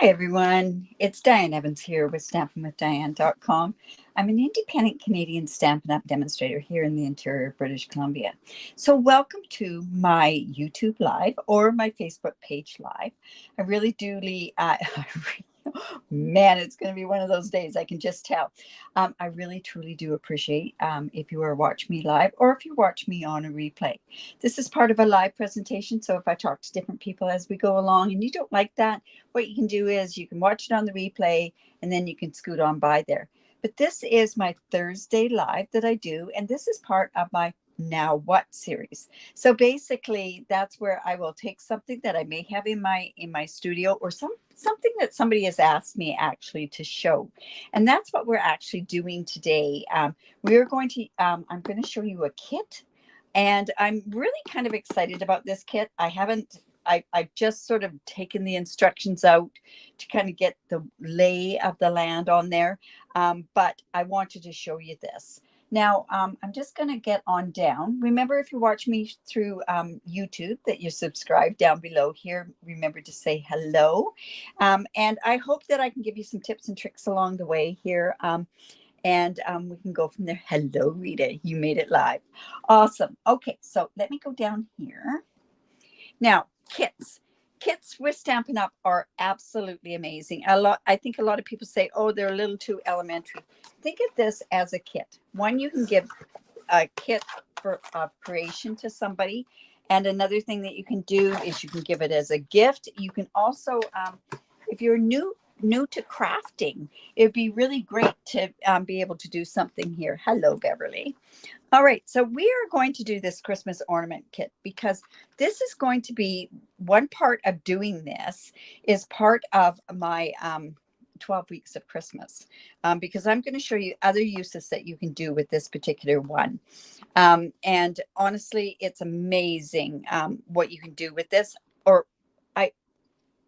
Hi, everyone. It's Diane Evans here with stampinwithdiane.com. I'm an independent Canadian Stampin' Up demonstrator here in the interior of British Columbia. So welcome to my YouTube Live or my Facebook page Live. I really do, man, it's going to be one of those days, I can just tell. I really, truly do appreciate if you are watching me live or if you watch me on a replay. This is part of a live presentation, so if I talk to different people as we go along and you don't like that, what you can do is you can watch it on the replay and then you can scoot on by there. But this is my Thursday live that I do, and this is part of my Now What series. So basically, that's where I will take something that I may have in my studio or something that somebody has asked me actually to show, and that's what we're actually doing today. I'm going to show you a kit, and I'm really kind of excited about this kit. I've just sort of taken the instructions out to kind of get the lay of the land on there. But I wanted to show you this. Now, I'm just going to get on down. Remember, if you watch me through YouTube, that you're subscribed down below here. Remember to say hello. And I hope that I can give you some tips and tricks along the way here. And we can go from there. Hello, Rita. You made it live. Awesome. Okay, so let me go down here. Now, kits with Stampin' Up are absolutely amazing. I think a lot of people say, oh, they're a little too elementary. Think of this as a kit. One, you can give a kit for creation to somebody. And another thing that you can do is you can give it as a gift. You can also, if you're new to crafting, it would be really great to be able to do something here. Hello, Beverly. All right, so we are going to do this Christmas ornament kit because this is going to be one part of doing this is part of my 12 weeks of Christmas, because I'm going to show you other uses that you can do with this particular one. And honestly, it's amazing what you can do with this.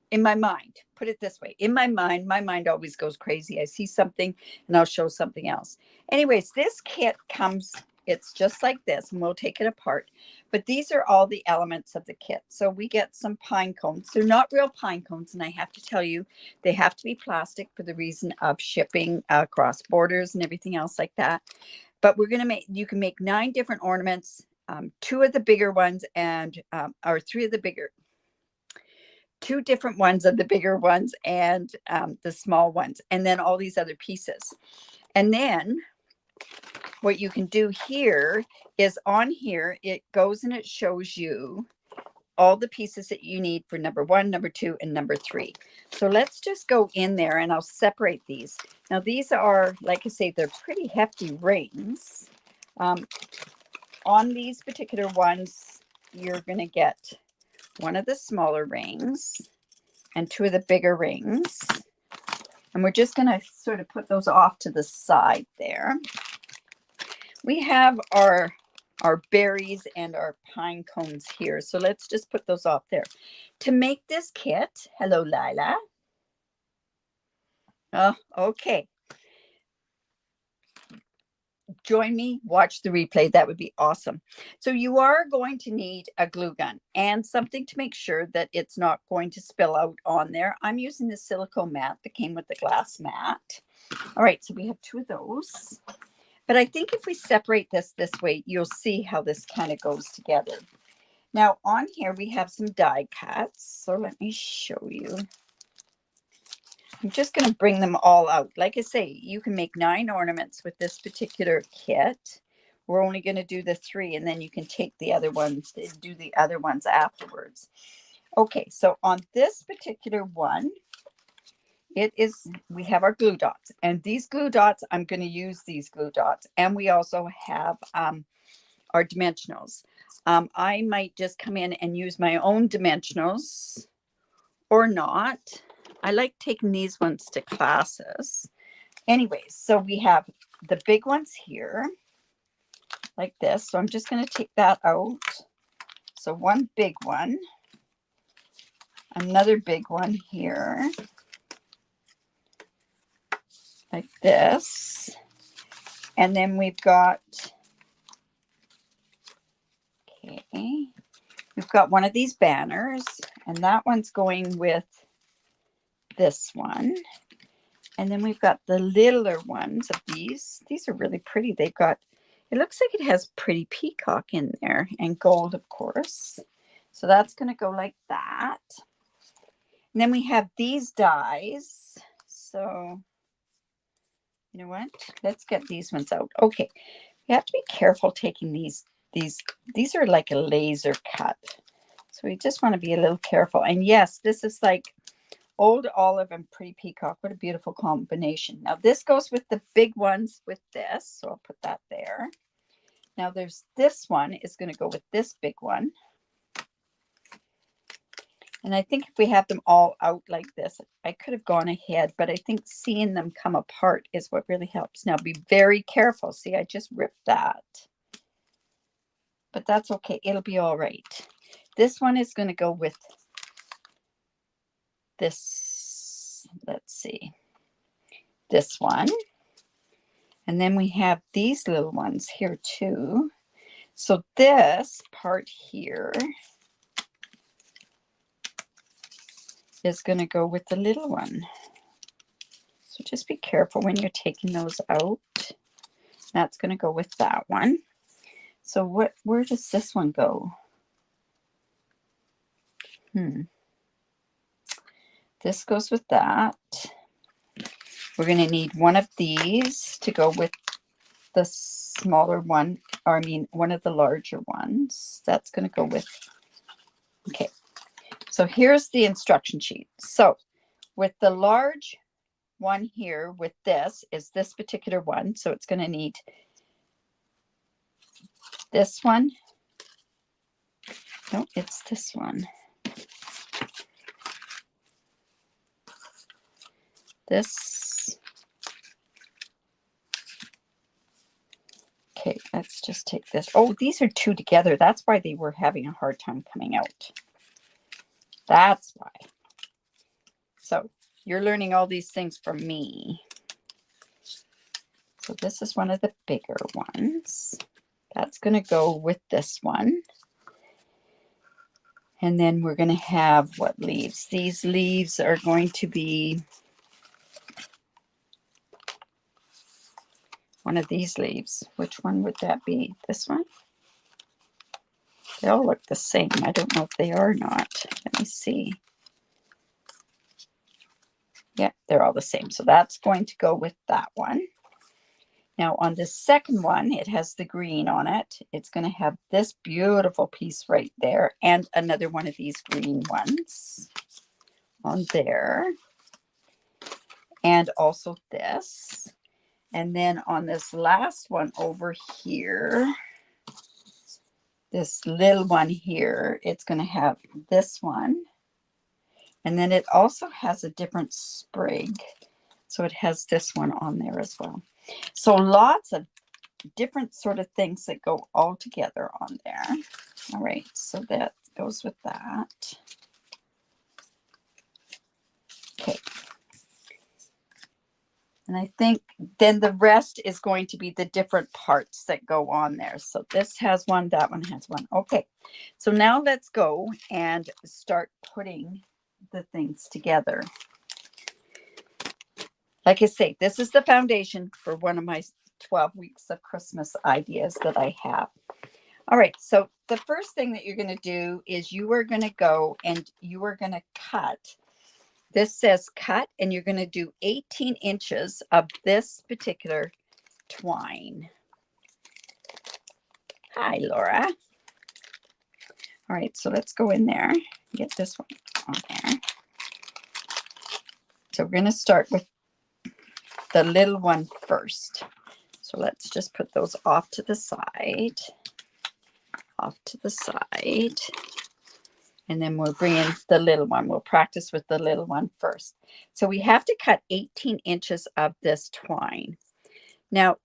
In my mind, put it this way, in my mind always goes crazy. I see something and I'll show something else. Anyways, this kit comes, it's just like this, and we'll take it apart. But these are all the elements of the kit. So we get some pine cones. They're not real pine cones, and I have to tell you, they have to be plastic for the reason of shipping across borders and everything else like that. But you can make 9 different ornaments, 2 of the bigger ones or 3 of the bigger, 2 different ones of the bigger ones and the small ones, and then all these other pieces. And then what you can do here is on here, it goes and it shows you all the pieces that you need for number 1, number 2, and number 3. So let's just go in there and I'll separate these. Now these are, like I say, they're pretty hefty rings. On these particular ones, you're going to get one of the smaller rings and 2 of the bigger rings. And we're just going to sort of put those off to the side there. We have our berries and our pine cones here. So let's just put those off there. To make this kit, hello, Lila. Oh, okay. Join me, watch the replay. That would be awesome. So you are going to need a glue gun and something to make sure that it's not going to spill out on there. I'm using the silicone mat that came with the glass mat. All right, so we have 2 of those. But I think if we separate this way, you'll see how this kind of goes together. Now on here, we have some die cuts. So let me show you. I'm just going to bring them all out. Like I say, you can make 9 ornaments with this particular kit. We're only going to do the 3, and then you can take the other ones and do the other ones afterwards. Okay, so on this particular one, we have our glue dots, and these glue dots, I'm going to use these glue dots, and we also have our dimensionals. I might just come in and use my own dimensionals or not. I like taking these ones to classes. Anyways, so we have the big ones here like this. So I'm just going to take that out. So one big one, another big one here like this. And then we've got, we've got one of these banners, and that one's going with this one. And then we've got the littler ones of these. These are really pretty. They've got, it looks like it has pretty peacock in there and gold, of course. So that's going to go like that. And then we have these dies. So, you know what? Let's get these ones out. Okay. You have to be careful taking these are like a laser cut. So we just want to be a little careful. And yes, this is like Old Olive and Pretty Peacock. What a beautiful combination. Now this goes with the big ones with this. So I'll put that there. Now there's this one is going to go with this big one. And I think if we have them all out like this, I could have gone ahead, but I think seeing them come apart is what really helps. Now be very careful. See, I just ripped that. But that's okay. It'll be all right. This one is going to go with this. Let's see. This one. And then we have these little ones here too. So this part here is going to go with the little one. So just be careful when you're taking those out. That's going to go with that one. So where does this one go? This goes with that. We're going to need one of these to go with the smaller one, or I mean one of the larger ones. That's going to go with, okay. So here's the instruction sheet. So with the large one here with this is this particular one. So it's going to need this one. No, it's this one. This. Okay, let's just take this. Oh, these are two together. That's why they were having a hard time coming out. That's why. So you're learning all these things from me. So this is one of the bigger ones. That's going to go with this one. And then we're going to have what leaves? These leaves are going to be one of these leaves. Which one would that be? This one? They all look the same. I don't know if they are or not. Let me see. Yeah, they're all the same. So that's going to go with that one. Now on the second one, it has the green on it. It's going to have this beautiful piece right there and another one of these green ones on there. And also this. And then on this last one over here, this little one here, it's going to have this one. And then it also has a different sprig. So it has this one on there as well. So lots of different sort of things that go all together on there. All right, so that goes with that. Okay. And I think then the rest is going to be the different parts that go on there. So this has one, that one has one. Okay, so now let's go and start putting the things together. Like I say, this is the foundation for one of my 12 weeks of Christmas ideas that I have. All right, so the first thing that you're going to do is you are going to go and you are going to cut. This says cut, and you're going to do 18 inches of this particular twine. Hi, Laura. All right, so let's go in there and get this one on there. So we're going to start with the little one first. So let's just put those off to the side. Off to the side. And then we'll bring in the little one. We'll practice with the little one first. So we have to cut 18 inches of this twine. Now,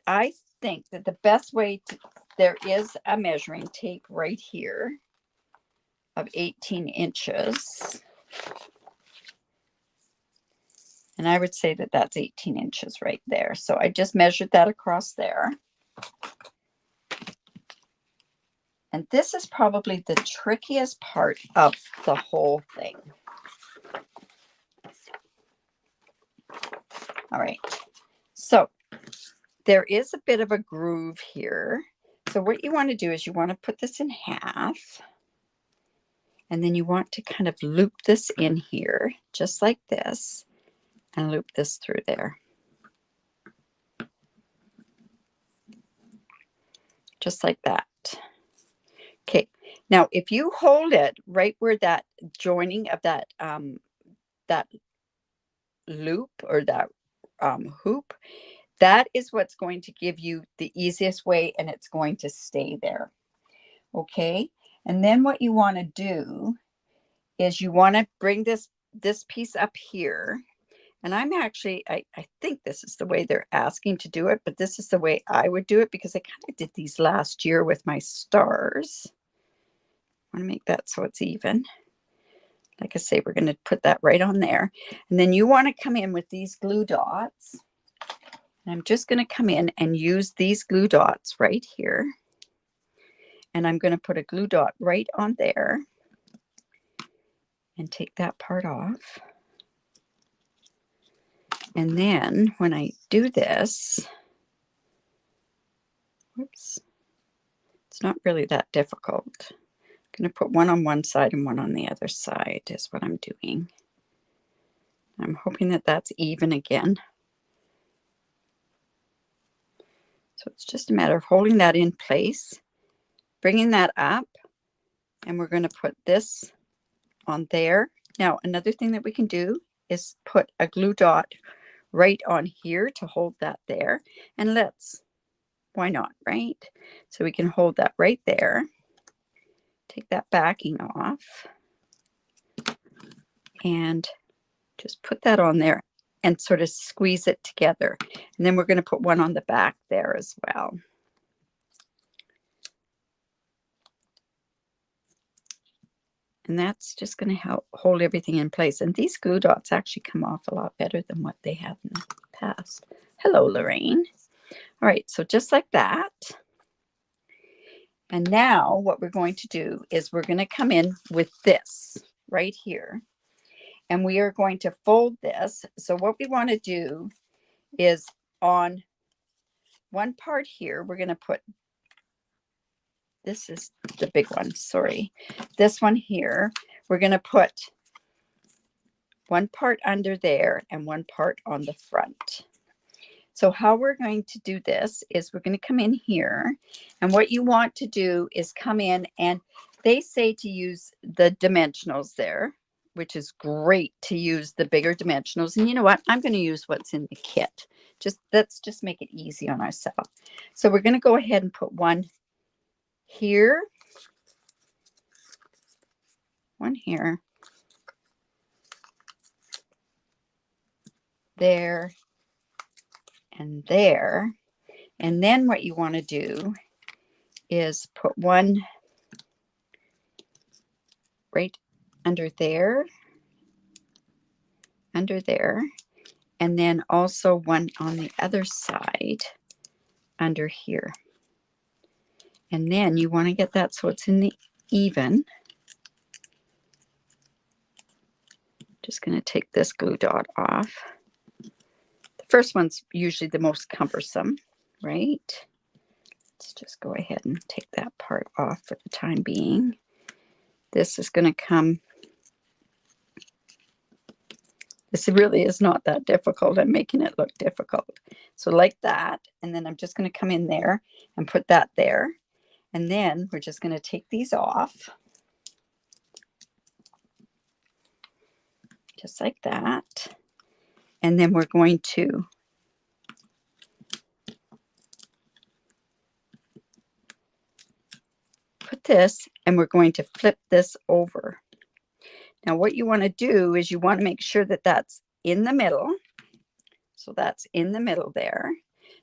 I think that the best way to, there is a measuring tape right here of 18 inches. And I would say that that's 18 inches right there. So I just measured that across there. And this is probably the trickiest part of the whole thing. All right. So there is a bit of a groove here. So what you want to do is you want to put this in half. And then you want to kind of loop this in here, just like this, and loop this through there. Just like that. Okay, now if you hold it right where that joining of that that loop or that hoop, that is what's going to give you the easiest way, and it's going to stay there. Okay, and then what you want to do is you want to bring this piece up here. And I'm actually, I think this is the way they're asking to do it, but this is the way I would do it because I kind of did these last year with my stars. I want to make that so it's even. Like I say, we're going to put that right on there. And then you want to come in with these glue dots. And I'm just going to come in and use these glue dots right here. And I'm going to put a glue dot right on there and take that part off. And then when I do this, whoops, it's not really that difficult. I'm going to put one on one side and one on the other side is what I'm doing. I'm hoping that that's even again. So it's just a matter of holding that in place, bringing that up, and we're going to put this on there. Now, another thing that we can do is put a glue dot right on here to hold that there. And let's, why not, right? So we can hold that right there. Take that backing off and just put that on there and sort of squeeze it together. And then we're going to put one on the back there as well. And that's just going to help hold everything in place. And these glue dots actually come off a lot better than what they have in the past. Hello, Lorraine. All right, so just like that. And now what we're going to do is we're going to come in with this right here. And we are going to fold this. So what we want to do is on one part here, we're going to put, this is the big one, sorry. This one here, we're going to put one part under there and one part on the front. So how we're going to do this is we're going to come in here, and what you want to do is come in, and they say to use the dimensionals there, which is great to use the bigger dimensionals. And you know what? I'm going to use what's in the kit. Let's just make it easy on ourselves. So we're going to go ahead and put one here, one here, there, and there. And then what you want to do is put one right under there, and then also one on the other side under here. And then you want to get that so it's in the even. Just going to take this glue dot off. The first one's usually the most cumbersome, right? Let's just go ahead and take that part off for the time being. This is going to come. This really is not that difficult. I'm making it look difficult. So like that, and then I'm just going to come in there and put that there. And then we're just going to take these off. Just like that. And then we're going to put this, and we're going to flip this over. Now what you want to do is you want to make sure that that's in the middle. So that's in the middle there.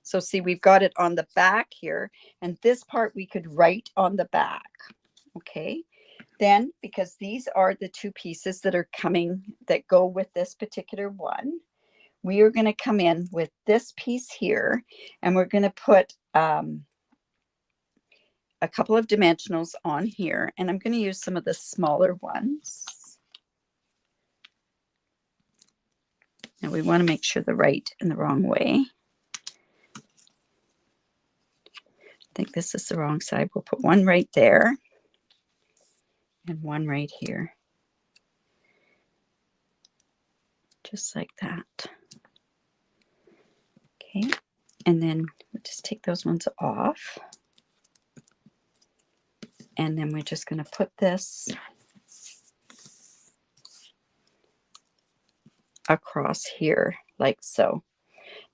So see, we've got it on the back here, and this part we could write on the back. Okay. Then, because these are the two pieces that are coming, that go with this particular one, we are going to come in with this piece here, and we're going to put a couple of dimensionals on here, and I'm going to use some of the smaller ones. Now we want to make sure the right and the wrong way. I think this is the wrong side. We'll put one right there and one right here. Just like that. Okay, and then we'll just take those ones off. And then we're just going to put this across here like so.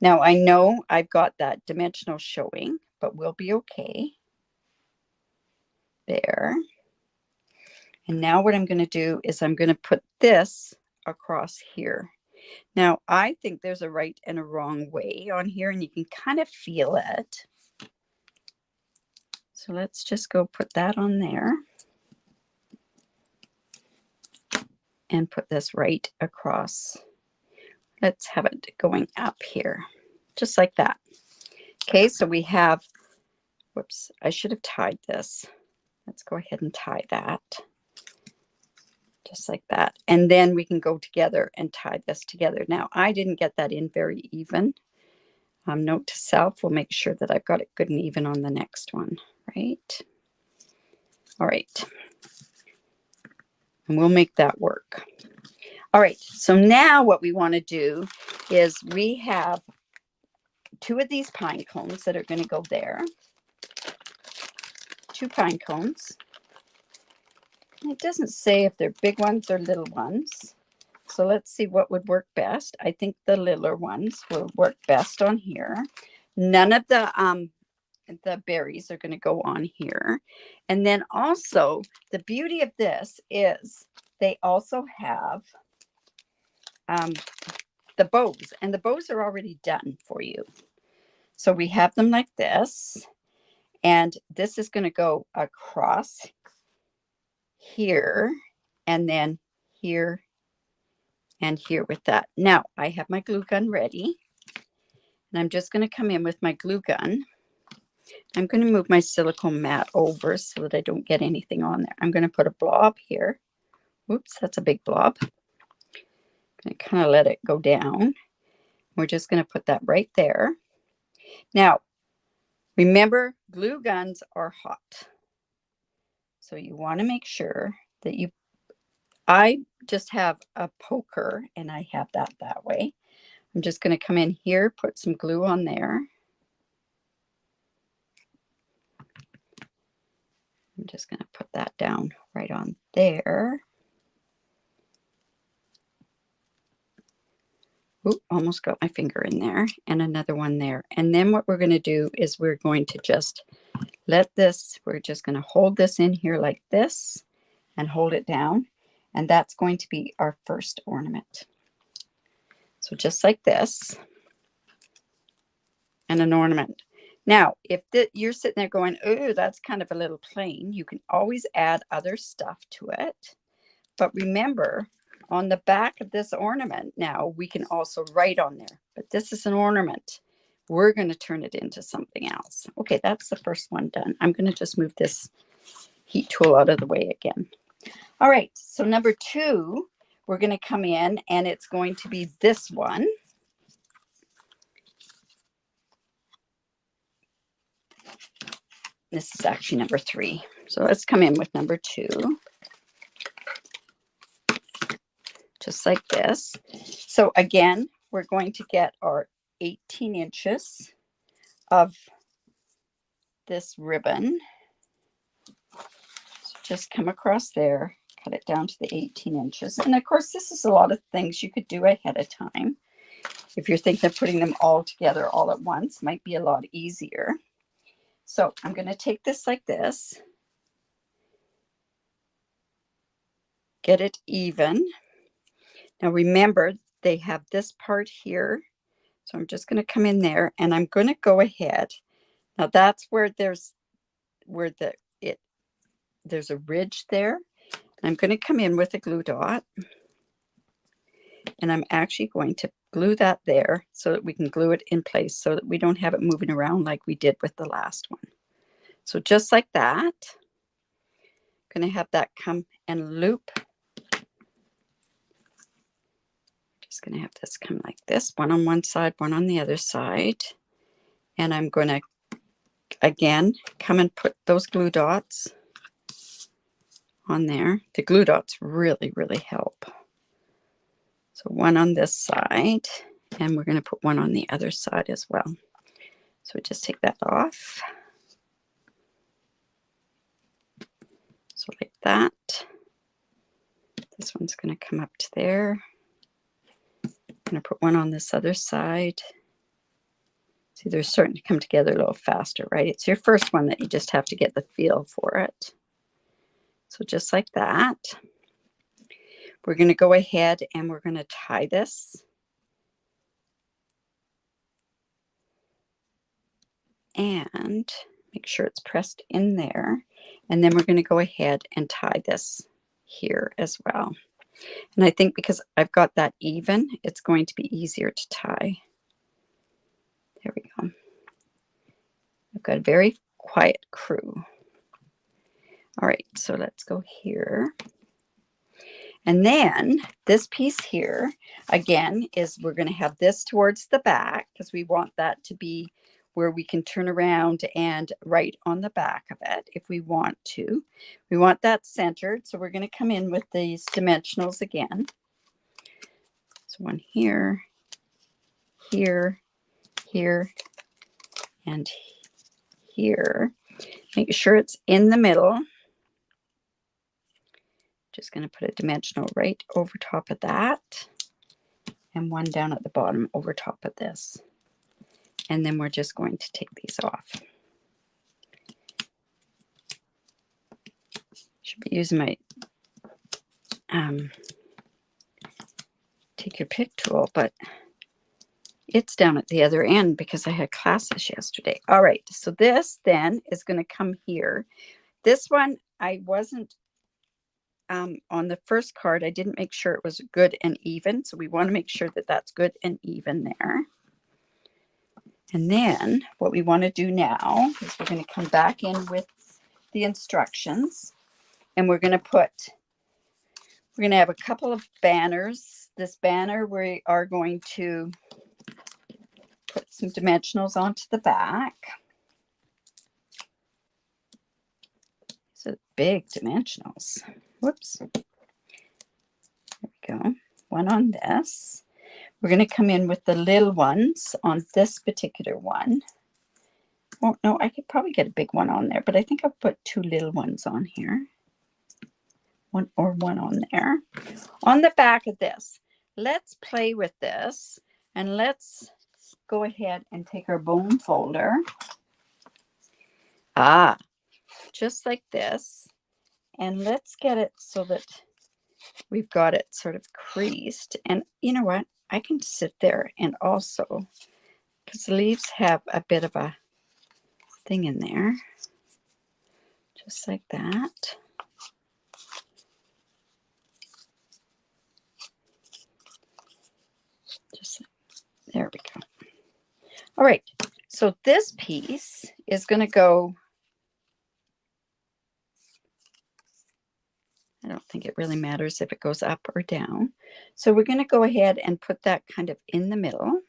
Now I know I've got that dimensional showing, but we'll be okay. There. And now what I'm going to do is I'm going to put this across here. Now I think there's a right and a wrong way on here, and you can kind of feel it. So let's just go put that on there. And put this right across. Let's have it going up here, just like that. Okay, so we have, whoops, I should have tied this. Let's go ahead and tie that, just like that. And then we can go together and tie this together. Now, I didn't get that in very even. Note to self, we'll make sure that I've got it good and even on the next one, right? All right. And we'll make that work. All right, so now what we want to do is we have 2 of these pine cones that are going to go there. 2 pine cones. And it doesn't say if they're big ones or little ones. So let's see what would work best. I think the littler ones will work best on here. None of the berries are going to go on here. And then also, the beauty of this is they also have the bows, and the bows are already done for you. So we have them like this, and this is going to go across here, and then here and here with that. Now I have my glue gun ready, and I'm just going to come in with my glue gun. I'm going to move my silicone mat over so that I don't get anything on there. I'm going to put a blob here. Oops, that's a big blob. I'm going to kind of let it go down. We're just going to put that right there. Now, remember, glue guns are hot. So you want to make sure that I just have a poker, and I have that way. I'm just going to come in here, put some glue on there. I'm just going to put that down right on there. Ooh, almost got my finger in there, and another one there. And then what we're going to do is we're going to just let this, we're just going to hold this in here like this and hold it down. And that's going to be our first ornament. So just like this, and an ornament. Now, if you're sitting there going, oh, that's kind of a little plain, you can always add other stuff to it. But remember, on the back of this ornament, now we can also write on there. But this is an ornament. We're going to turn it into something else. Okay, that's the first one done. I'm going to just move this heat tool out of the way again. All right, so number 2, we're going to come in, and it's going to be this one. This is actually number 3. So let's come in with number 2. Just like this. So again, we're going to get our 18 inches of this ribbon. So just come across there, cut it down to the 18 inches. And of course, this is a lot of things you could do ahead of time. If you're thinking of putting them all together all at once, might be a lot easier. So I'm going to take this like this, get it even. Now remember, they have this part here. So I'm just going to come in there, and I'm going to go ahead. Now that's where there's a ridge there. I'm going to come in with a glue dot, and I'm actually going to glue that there so that we can glue it in place so that we don't have it moving around like we did with the last one. So just like that, I'm going to have that come and loop. Just going to have this come like this, one on one side, one on the other side. And I'm going to, again, come and put those glue dots on there. The glue dots really, really help. So one on this side, and we're going to put one on the other side as well. So just take that off. So like that. This one's going to come up to there. I'm going to put one on this other side. See, they're starting to come together a little faster, right? It's your first one that you just have to get the feel for it. So just like that. We're going to go ahead and we're going to tie this. And make sure it's pressed in there. And then we're going to go ahead and tie this here as well. And I think because I've got that even, it's going to be easier to tie. There we go. I've got a very quiet crew. All right, so let's go here. And then this piece here, again, is we're going to have this towards the back because we want that to be where we can turn around and write on the back of it if we want to. We want that centered, so we're going to come in with these dimensionals again. So one here, here, here, and here. Make sure it's in the middle. Just going to put a dimensional right over top of that and one down at the bottom over top of this. And then we're just going to take these off. Should be using my take your pick tool, but it's down at the other end because I had classes yesterday. All right, so this then is going to come here. This one I wasn't on the first card, I didn't make sure it was good and even. So we want to make sure that that's good and even there. And then what we want to do now is we're going to come back in with the instructions and we're going to have a couple of banners. This banner, we are going to put some dimensionals onto the back. So big dimensionals. Whoops. There we go. One on this. We're going to come in with the little ones on this particular one. Oh, no, I could probably get a big one on there, but I think I'll put two little ones on here. One on there. On the back of this, let's play with this and let's go ahead and take our bone folder. Just like this. And let's get it so that we've got it sort of creased. And you know what? I can sit there and also, because the leaves have a bit of a thing in there. Just like that. Just there we go. All right. So this piece is going to go. I don't think it really matters if it goes up or down. So we're going to go ahead and put that kind of in the middle.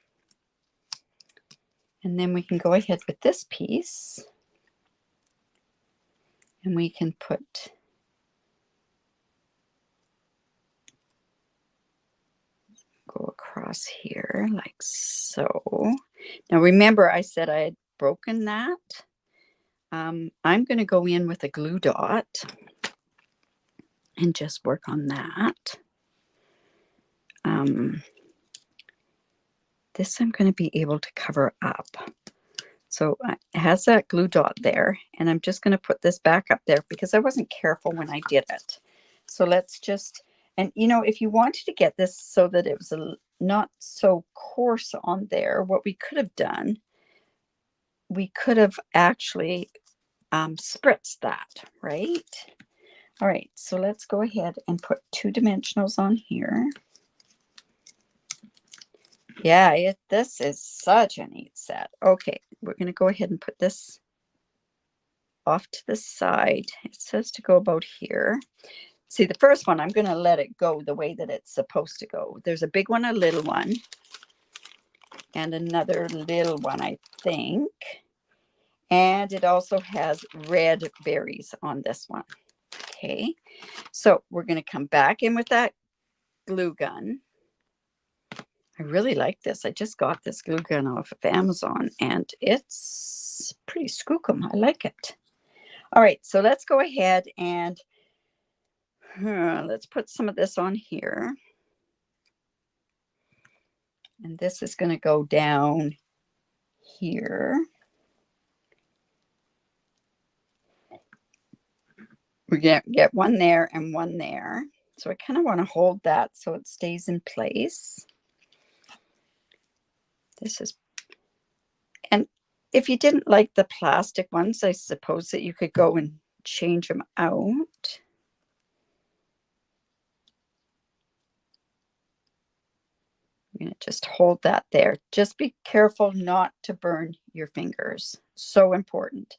And then we can go ahead with this piece. And we can go across here like so. Now remember I said I had broken that. I'm going to go in with a glue dot and just work on that. This I'm going to be able to cover up. So it has that glue dot there, and I'm just going to put this back up there because I wasn't careful when I did it. So let's just, and you know, if you wanted to get this so that it was not so coarse on there, what we could have done, we could have actually spritzed that, right? All right, so let's go ahead and put two dimensionals on here. Yeah, this is such a neat set. Okay, we're going to go ahead and put this off to the side. It says to go about here. See, the first one, I'm going to let it go the way that it's supposed to go. There's a big one, a little one, and another little one, I think. And it also has red berries on this one. Okay, so we're going to come back in with that glue gun. I really like this. I just got this glue gun off of Amazon, and it's pretty skookum. I like it. All right, so let's go ahead and let's put some of this on here. And this is going to go down here. We're going to get one there and one there. So I kind of want to hold that so it stays in place. This is, and if you didn't like the plastic ones, I suppose that you could go and change them out. I'm going to just hold that there. Just be careful not to burn your fingers. So important.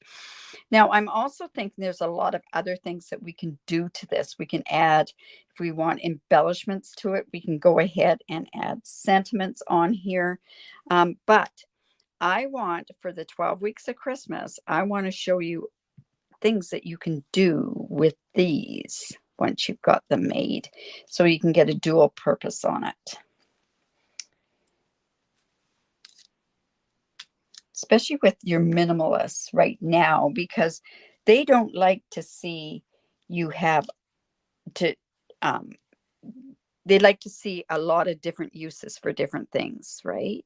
Now, I'm also thinking there's a lot of other things that we can do to this. We can add, if we want embellishments to it, we can go ahead and add sentiments on here. But I want, for the 12 weeks of Christmas, I want to show you things that you can do with these once you've got them made, so you can get a dual purpose on it. Especially with your minimalists right now, because they don't like to see you have to, they like to see a lot of different uses for different things, right?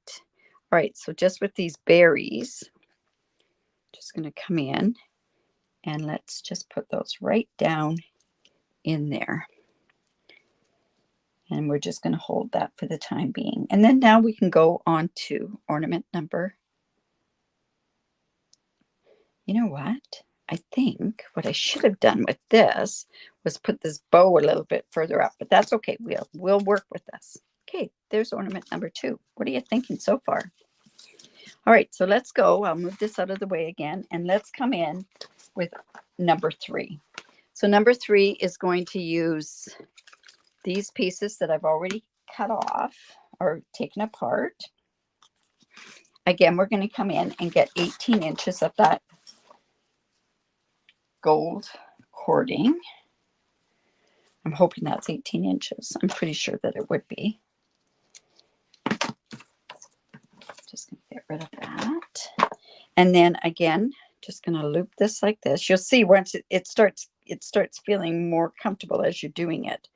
All right, so just with these berries, just going to come in and let's just put those right down in there. And we're just going to hold that for the time being. And then now we can go on to ornament number. You know what? I think what I should have done with this was put this bow a little bit further up, but that's okay. We'll work with this. Okay, there's ornament number 2. What are you thinking so far? All right, so let's go. I'll move this out of the way again, and let's come in with number 3. So number 3 is going to use these pieces that I've already cut off or taken apart. Again, we're going to come in and get 18 inches of that gold cording. I'm hoping that's 18 inches. I'm pretty sure that it would be. Just going to get rid of that. And then again, just going to loop this like this. You'll see once it starts feeling more comfortable as you're doing it.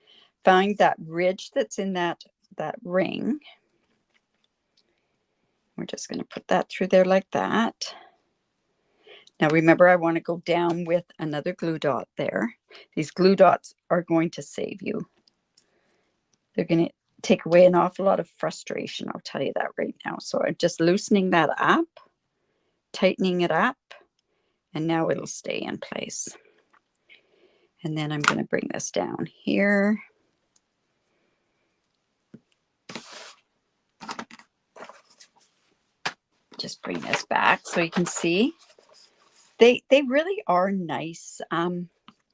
Find that ridge that's in that ring. We're just going to put that through there like that. Now remember, I want to go down with another glue dot there. These glue dots are going to save you. They're going to take away an awful lot of frustration. I'll tell you that right now. So I'm just loosening that up, tightening it up, and now it'll stay in place. And then I'm going to bring this down here. Just bring this back so you can see. They really are nice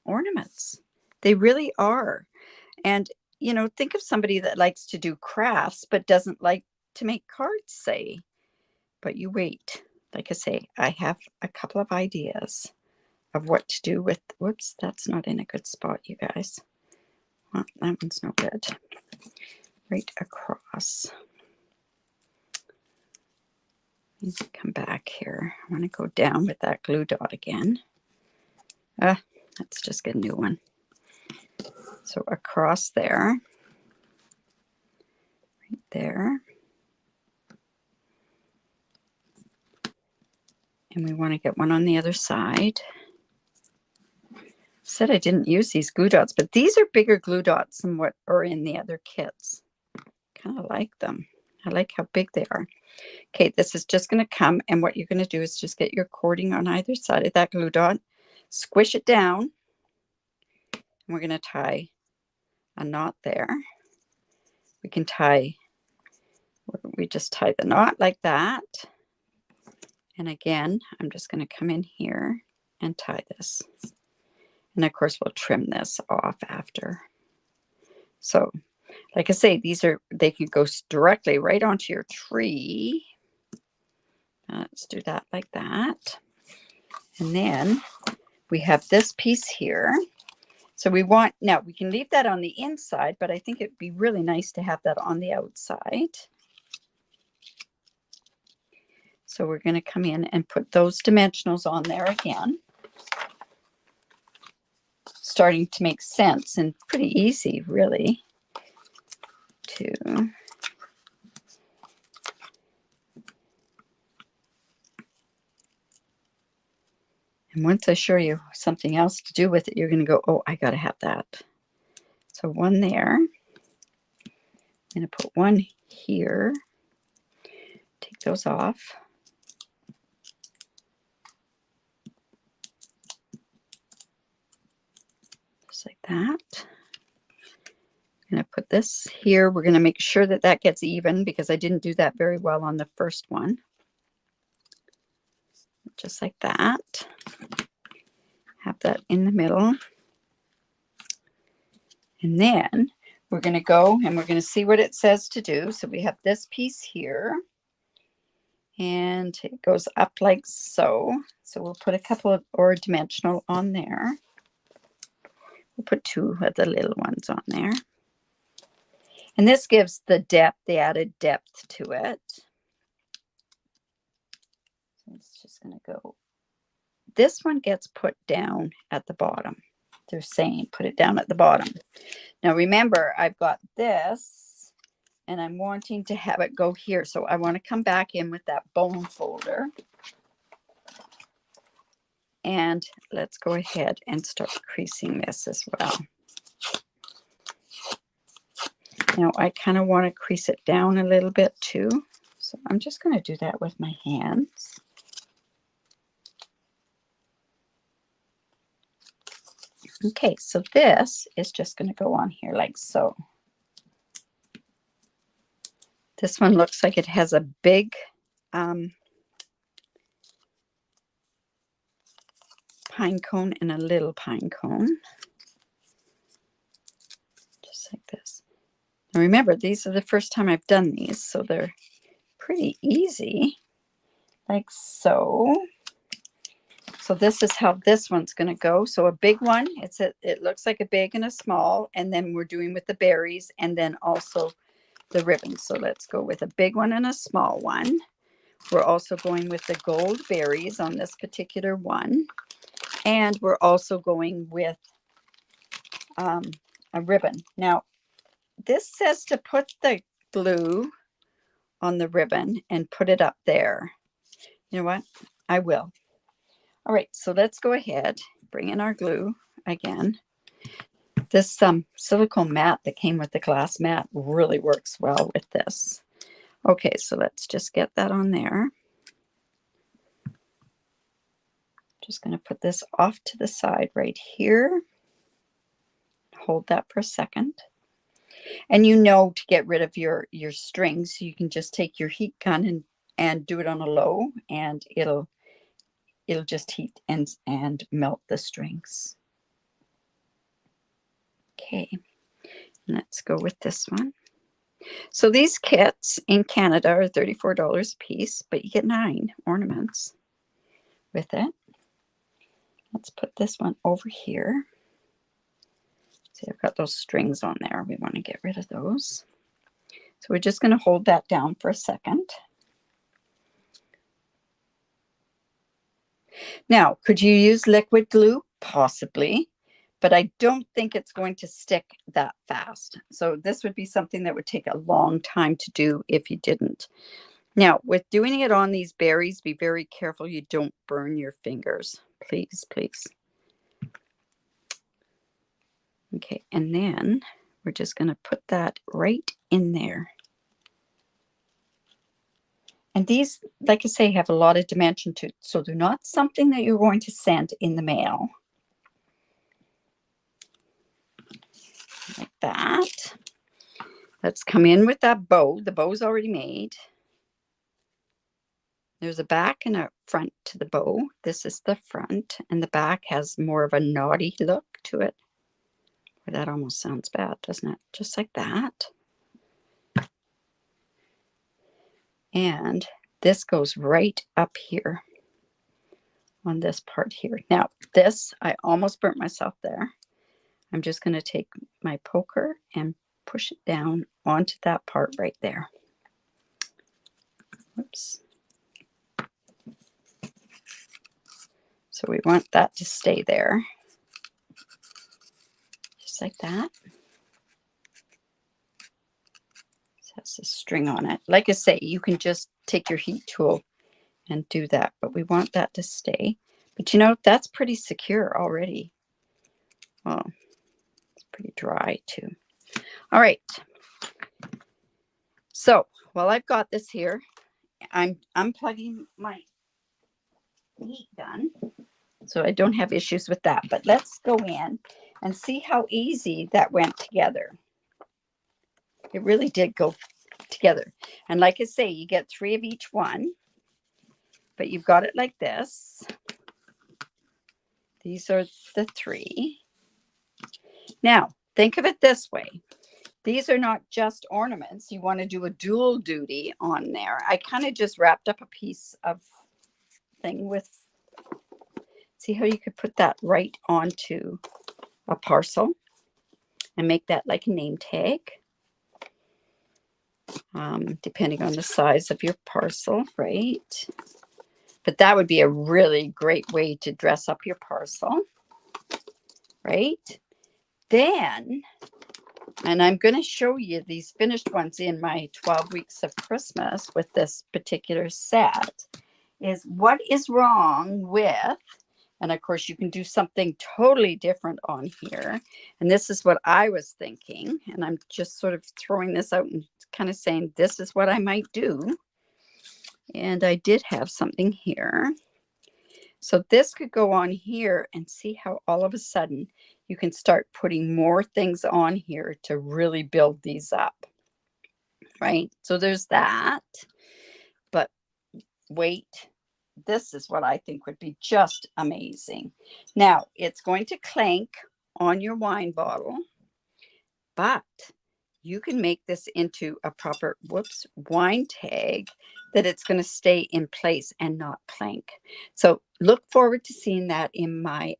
ornaments. They really are. And, you know, think of somebody that likes to do crafts but doesn't like to make cards, say. But you wait. Like I say, I have a couple of ideas of what to do with, whoops, that's not in a good spot, you guys. Well, that one's no good. Right across. Need to come back here. I want to go down with that glue dot again. Let's just get a new one. So across there, right there. And we want to get one on the other side. Said I didn't use these glue dots, but these are bigger glue dots than what are in the other kits. Kind of like them. I like how big they are. Okay, this is just going to come, and what you're going to do is just get your cording on either side of that glue dot, squish it down, and we're going to tie a knot there. We can tie, we just tie the knot like that. And again, I'm just going to come in here and tie this. And of course, we'll trim this off after. So, like I say, they could go directly right onto your tree. Let's do that like that. And then we have this piece here. So now we can leave that on the inside, but I think it'd be really nice to have that on the outside. So we're going to come in and put those dimensionals on there again. Starting to make sense and pretty easy, really, to and once I show you something else to do with it, you're going to go, oh, I got to have that. So one there. I'm going to put one here. Take those off. Just like that. I'm going to put this here. We're going to make sure that that gets even because I didn't do that very well on the first one. Just like that. Have that in the middle. And then we're going to go and we're going to see what it says to do. So we have this piece here. And it goes up like so. So we'll put a couple of or dimensional on there. We'll put 2 of the little ones on there. And this gives the depth, the added depth to it. So it's just going to go. This one gets put down at the bottom. They're saying put it down at the bottom. Now remember, I've got this and I'm wanting to have it go here. So I want to come back in with that bone folder. And let's go ahead and start creasing this as well. Now I kind of want to crease it down a little bit too. So I'm just going to do that with my hands. Okay, so this is just going to go on here like so. This one looks like it has a big pine cone and a little pine cone. Just like this. Now remember, these are the first time I've done these, so they're pretty easy. Like so. So this is how this one's going to go. So a big one, it looks like a big and a small, and then we're doing with the berries and then also the ribbons. So let's go with a big one and a small one. We're also going with the gold berries on this particular one. And we're also going with a ribbon. Now, this says to put the glue on the ribbon and put it up there. You know what? I will. All right, so let's go ahead, bring in our glue again. This silicone mat that came with the glass mat really works well with this. Okay, so let's just get that on there. Just going to put this off to the side right here. Hold that for a second. And you know, to get rid of your strings, you can just take your heat gun and do it on a low, and it'll just heat and melt the strings. Okay, let's go with this one. So these kits in Canada are $34 a piece, but you get 9 ornaments with it. Let's put this one over here. See, I've got those strings on there. We want to get rid of those. So we're just going to hold that down for a second. Now, could you use liquid glue? Possibly, but I don't think it's going to stick that fast. So this would be something that would take a long time to do if you didn't. Now, with doing it on these berries, be very careful you don't burn your fingers. Please, please. Okay, and then we're just going to put that right in there. And these, like I say, have a lot of dimension to it, so they're not something that you're going to send in the mail. Like that. Let's come in with that bow. The bow's already made. There's a back and a front to the bow. This is the front, and the back has more of a naughty look to it. That almost sounds bad, doesn't it? Just like that. And this goes right up here on this part here. Now, this, I almost burnt myself there. I'm just going to take my poker and push it down onto that part right there. Whoops. So we want that to stay there. Just like that. It has a string on it. Like I say, you can just take your heat tool and do that, but we want that to stay. But you know, that's pretty secure already. Well, it's pretty dry too. All right. So while I've got this here, I'm unplugging my heat gun, so I don't have issues with that. But let's go in and see how easy that went together. It really did go together. And like I say, you get 3 of each one, but you've got it like this. These are the 3. Now, think of it this way. These are not just ornaments. You want to do a dual duty on there. I kind of just wrapped up a piece of thing with, see how you could put that right onto a parcel and make that like a name tag, depending on the size of your parcel, right? But that would be a really great way to dress up your parcel, right? Then, and I'm going to show you these finished ones in my 12 weeks of Christmas with this particular set, is what is wrong with, and of course you can do something totally different on here. And this is what I was thinking. And I'm just sort of throwing this out and kind of saying, this is what I might do. And I did have something here. So this could go on here, and see how all of a sudden you can start putting more things on here to really build these up, right? So there's that. But wait, this is what I think would be just amazing. Now, it's going to clank on your wine bottle, but you can make this into a proper, wine tag that it's going to stay in place and not clank. So look forward to seeing that in my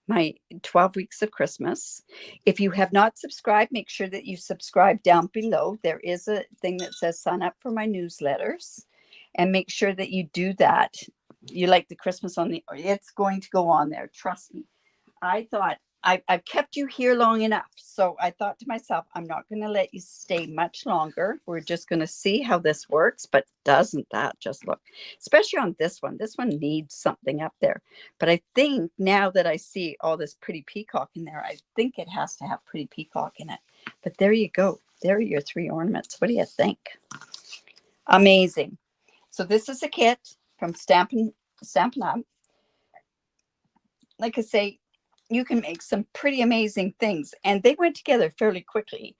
my 12 weeks of Christmas. If you have not subscribed, make sure that you subscribe down below. There is a thing that says sign up for my newsletters, and make sure that you do that. You like the Christmas on the, it's going to go on there. Trust me. I thought I've kept you here long enough. So I thought to myself, I'm not going to let you stay much longer. We're just going to see how this works. But doesn't that just look, especially on this one needs something up there. But I think now that I see all this pretty peacock in there, I think it has to have pretty peacock in it. But there you go. There are your 3 ornaments. What do you think? Amazing. So this is a kit from Stampin' Up. Like I say, you can make some pretty amazing things, and they went together fairly quickly.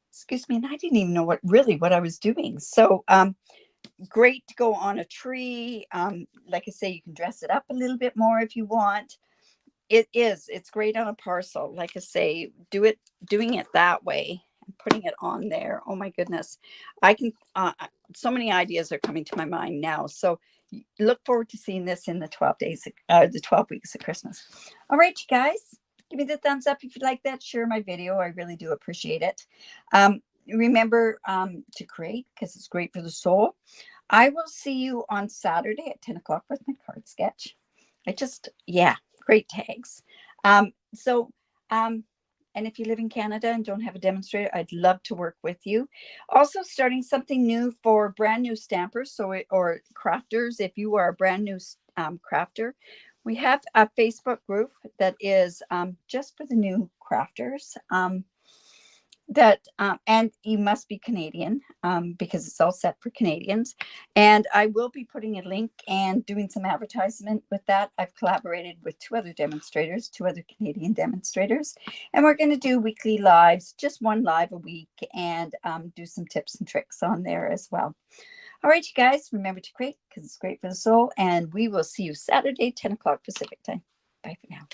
Excuse me, and I didn't even know what I was doing. So great to go on a tree. Like I say, you can dress it up a little bit more if you want. It's great on a parcel. Like I say, doing it that way and putting it on there. Oh my goodness. I can so many ideas are coming to my mind now. So look forward to seeing this in the 12 weeks of Christmas. All right, you guys, give me the thumbs up if you like that. Share my video. I really do appreciate it. Remember to create, because it's great for the soul. I will see you on Saturday at 10 o'clock with my card sketch. Great tags. And if you live in Canada and don't have a demonstrator, I'd love to work with you. Also starting something new for brand new stampers or crafters. If you are a brand new crafter, we have a Facebook group that is just for the new crafters. And you must be Canadian because it's all set for Canadians. And I will be putting a link and doing some advertisement with that. I've collaborated with 2 other demonstrators, 2 other Canadian demonstrators, and we're going to do weekly lives, just 1 live a week, and do some tips and tricks on there as well. All right, you guys, remember to create because it's great for the soul. And we will see you Saturday, 10 o'clock Pacific time. Bye for now.